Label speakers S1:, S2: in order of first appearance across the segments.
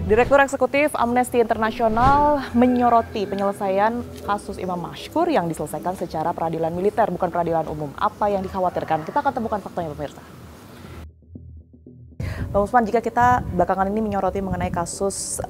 S1: Direktur Eksekutif Amnesty International menyoroti penyelesaian kasus Imam Mashkur yang diselesaikan secara peradilan militer, bukan peradilan umum. Apa yang dikhawatirkan? Kita akan temukan faktanya, pemirsa. Bang Usman, jika kita belakangan ini menyoroti mengenai kasus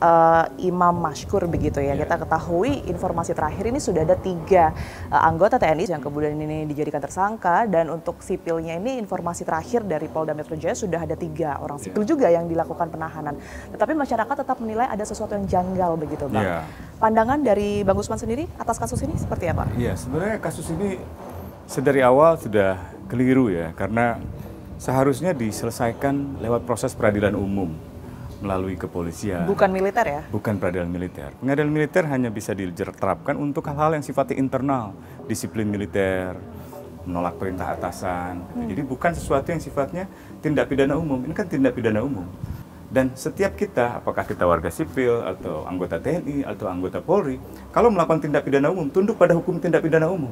S1: Imam Mashkur begitu ya, kita ketahui informasi terakhir ini sudah ada 3 anggota TNI yang kemudian ini dijadikan tersangka, dan untuk sipilnya ini informasi terakhir dari Polda Metro Jaya sudah ada 3 orang sipil juga yang dilakukan penahanan. Tetapi masyarakat tetap menilai ada sesuatu yang janggal begitu, Bang. Pandangan dari Bang Usman sendiri atas kasus ini seperti apa?
S2: Iya, sebenarnya kasus ini sedari awal sudah keliru ya, karena seharusnya diselesaikan lewat proses peradilan umum melalui kepolisian.
S1: Bukan militer ya?
S2: Bukan peradilan militer. Pengadilan militer hanya bisa diterapkan untuk hal-hal yang sifatnya internal, disiplin militer, menolak perintah atasan. Jadi bukan sesuatu yang sifatnya tindak pidana umum. Ini kan tindak pidana umum. Dan setiap kita, apakah kita warga sipil atau anggota TNI atau anggota Polri, kalau melakukan tindak pidana umum, tunduk pada hukum tindak pidana umum.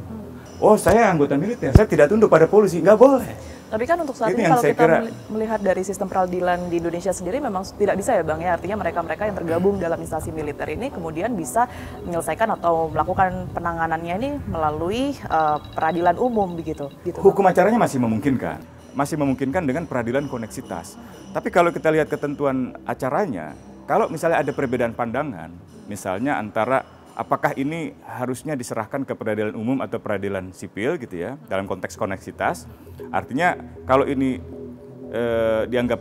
S2: Oh, saya anggota militer, saya tidak tunduk pada polisi, nggak boleh.
S1: Tapi kan untuk saat ini kalau kita melihat dari sistem peradilan di Indonesia sendiri memang tidak bisa ya Bang ya, artinya mereka-mereka yang tergabung dalam instansi militer ini kemudian bisa menyelesaikan atau melakukan penanganannya ini melalui peradilan umum begitu.
S2: Hukum acaranya masih memungkinkan dengan peradilan koneksitas. Tapi kalau kita lihat ketentuan acaranya, kalau misalnya ada perbedaan pandangan, misalnya antara apakah ini harusnya diserahkan ke peradilan umum atau peradilan sipil gitu ya, dalam konteks koneksitas. Artinya kalau ini dianggap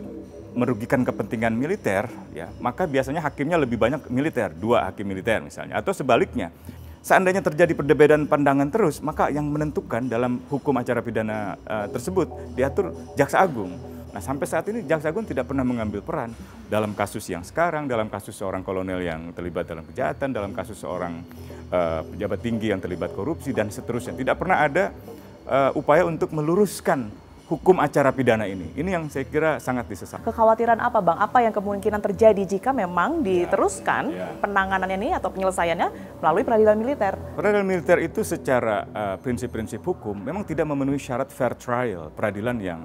S2: merugikan kepentingan militer, ya, maka biasanya hakimnya lebih banyak militer, 2 hakim militer misalnya. Atau sebaliknya, seandainya terjadi perbedaan pandangan terus, maka yang menentukan dalam hukum acara pidana tersebut diatur Jaksa Agung. Nah, sampai saat ini Jaksa Agung tidak pernah mengambil peran dalam kasus yang sekarang, dalam kasus seorang kolonel yang terlibat dalam kejahatan, dalam kasus seorang pejabat tinggi yang terlibat korupsi, dan seterusnya. Tidak pernah ada upaya untuk meluruskan hukum acara pidana ini. Ini yang saya kira sangat disesalkan.
S1: Kekhawatiran apa Bang? Apa yang kemungkinan terjadi jika memang diteruskan penanganan ini atau penyelesaiannya melalui peradilan militer? Peradilan
S2: militer itu secara prinsip-prinsip hukum memang tidak memenuhi syarat fair trial, peradilan yang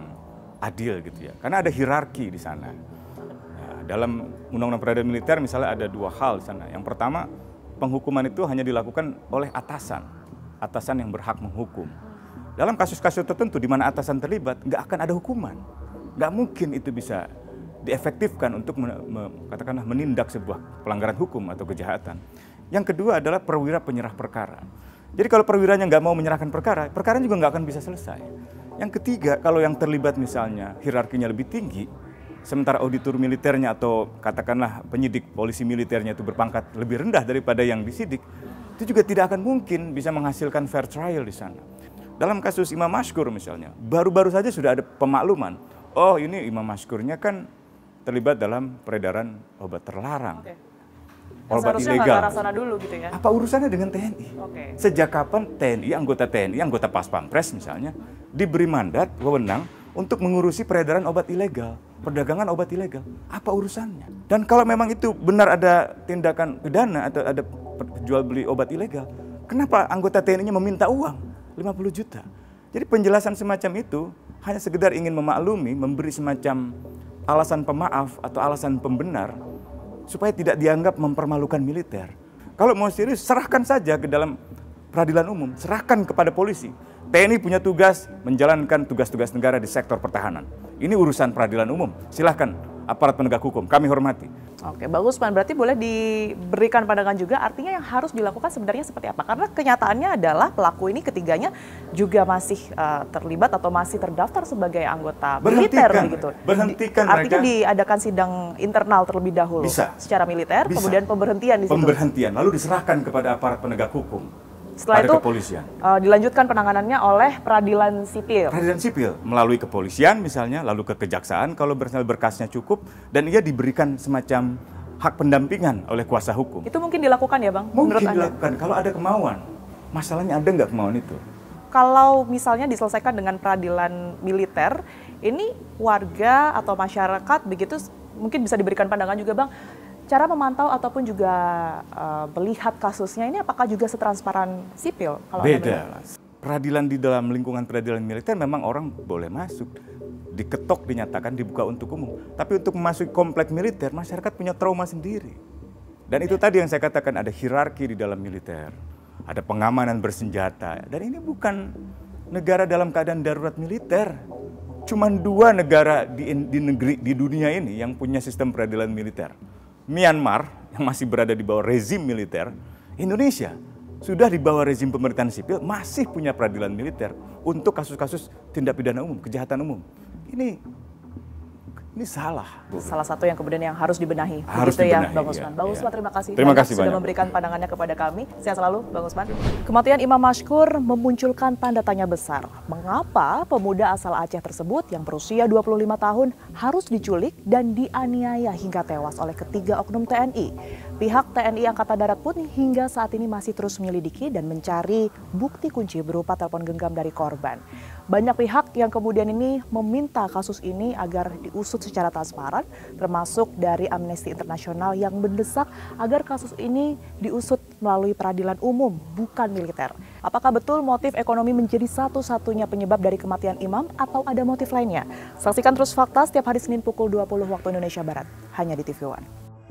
S2: adil gitu ya, karena ada hierarki di sana. Ya, dalam undang-undang peradilan militer misalnya ada 2 hal di sana. Yang pertama, penghukuman itu hanya dilakukan oleh atasan yang berhak menghukum. Dalam kasus-kasus tertentu di mana atasan terlibat, nggak akan ada hukuman, nggak mungkin itu bisa diefektifkan untuk katakanlah menindak sebuah pelanggaran hukum atau kejahatan. Yang kedua adalah perwira penyerah perkara. Jadi kalau perwiranya nggak mau menyerahkan perkara, perkara juga nggak akan bisa selesai. Yang ketiga, kalau yang terlibat misalnya hierarkinya lebih tinggi, sementara auditor militernya atau katakanlah penyidik polisi militernya itu berpangkat lebih rendah daripada yang disidik, itu juga tidak akan mungkin bisa menghasilkan fair trial di sana. Dalam kasus Imam Mashkur misalnya, baru-baru saja sudah ada pemakluman, oh ini Imam Mashkurnya kan terlibat dalam peredaran obat terlarang. Obat ilegal.
S1: Dulu gitu ya.
S2: Apa urusannya dengan TNI? Sejak kapan TNI, anggota Pas Pampres misalnya, diberi mandat, wewenang untuk mengurusi peredaran obat ilegal, perdagangan obat ilegal? Apa urusannya? Dan kalau memang itu benar ada tindakan pidana atau ada jual beli obat ilegal, kenapa anggota TNI-nya meminta uang 50 juta? Jadi penjelasan semacam itu hanya sekedar ingin memaklumi, memberi semacam alasan pemaaf atau alasan pembenar supaya tidak dianggap mempermalukan militer. Kalau mau serius, serahkan saja ke dalam peradilan umum, serahkan kepada polisi. TNI punya tugas menjalankan tugas-tugas negara di sektor pertahanan. Ini urusan peradilan umum, silahkan aparat penegak hukum, kami hormati.
S1: Oke, bagus Pak. Berarti boleh diberikan pandangan juga, artinya yang harus dilakukan sebenarnya seperti apa? Karena kenyataannya adalah pelaku ini ketiganya juga masih terlibat atau masih terdaftar sebagai anggota militer begitu.
S2: Berhentikan
S1: artinya diadakan sidang internal terlebih dahulu.
S2: Bisa.
S1: Secara militer, bisa. Kemudian pemberhentian di situ.
S2: Pemberhentian, lalu diserahkan kepada aparat penegak hukum.
S1: Setelah itu dilanjutkan penanganannya oleh peradilan sipil.
S2: Peradilan sipil melalui kepolisian misalnya, lalu ke kejaksaan kalau berkasnya cukup, dan ia diberikan semacam hak pendampingan oleh kuasa hukum.
S1: Itu mungkin dilakukan ya Bang?
S2: Mungkin dilakukan kalau ada kemauan. Masalahnya ada nggak kemauan itu?
S1: Kalau misalnya diselesaikan dengan peradilan militer, ini warga atau masyarakat begitu mungkin bisa diberikan pandangan juga Bang. Cara memantau ataupun juga melihat kasusnya ini apakah juga setransparan sipil?
S2: Beda. peradilan di dalam lingkungan peradilan militer memang orang boleh masuk, diketok, dinyatakan dibuka untuk umum. Tapi untuk memasuki komplek militer, masyarakat punya trauma sendiri. Dan itu tadi yang saya katakan, ada hierarki di dalam militer, ada pengamanan bersenjata. Dan ini bukan negara dalam keadaan darurat militer. Cuman 2 negara di dunia ini yang punya sistem peradilan militer. Myanmar yang masih berada di bawah rezim militer, Indonesia sudah di bawah rezim pemerintahan sipil masih punya peradilan militer untuk kasus-kasus tindak pidana umum, kejahatan umum. Ini salah.
S1: Salah satu yang kemudian yang harus dibenahi.
S2: Harus
S1: begitu
S2: dibenahi,
S1: ya, Bang Usman. Bang Usman, terima kasih.
S2: Terima kasih
S1: sudah
S2: banyak.
S1: memberikan pandangannya kepada kami. Sehat selalu, Bang Usman. Kematian Imam Mashkur memunculkan tanda tanya besar. Mengapa pemuda asal Aceh tersebut yang berusia 25 tahun harus diculik dan dianiaya hingga tewas oleh ketiga oknum TNI? Pihak TNI Angkatan Darat pun hingga saat ini masih terus menyelidiki dan mencari bukti kunci berupa telepon genggam dari korban. Banyak pihak yang kemudian ini meminta kasus ini agar diusut secara transparan, termasuk dari Amnesty International yang mendesak agar kasus ini diusut melalui peradilan umum, bukan militer. Apakah betul motif ekonomi menjadi satu-satunya penyebab dari kematian Imam atau ada motif lainnya? Saksikan terus Fakta setiap hari Senin pukul 20 waktu Indonesia Barat, hanya di TV One.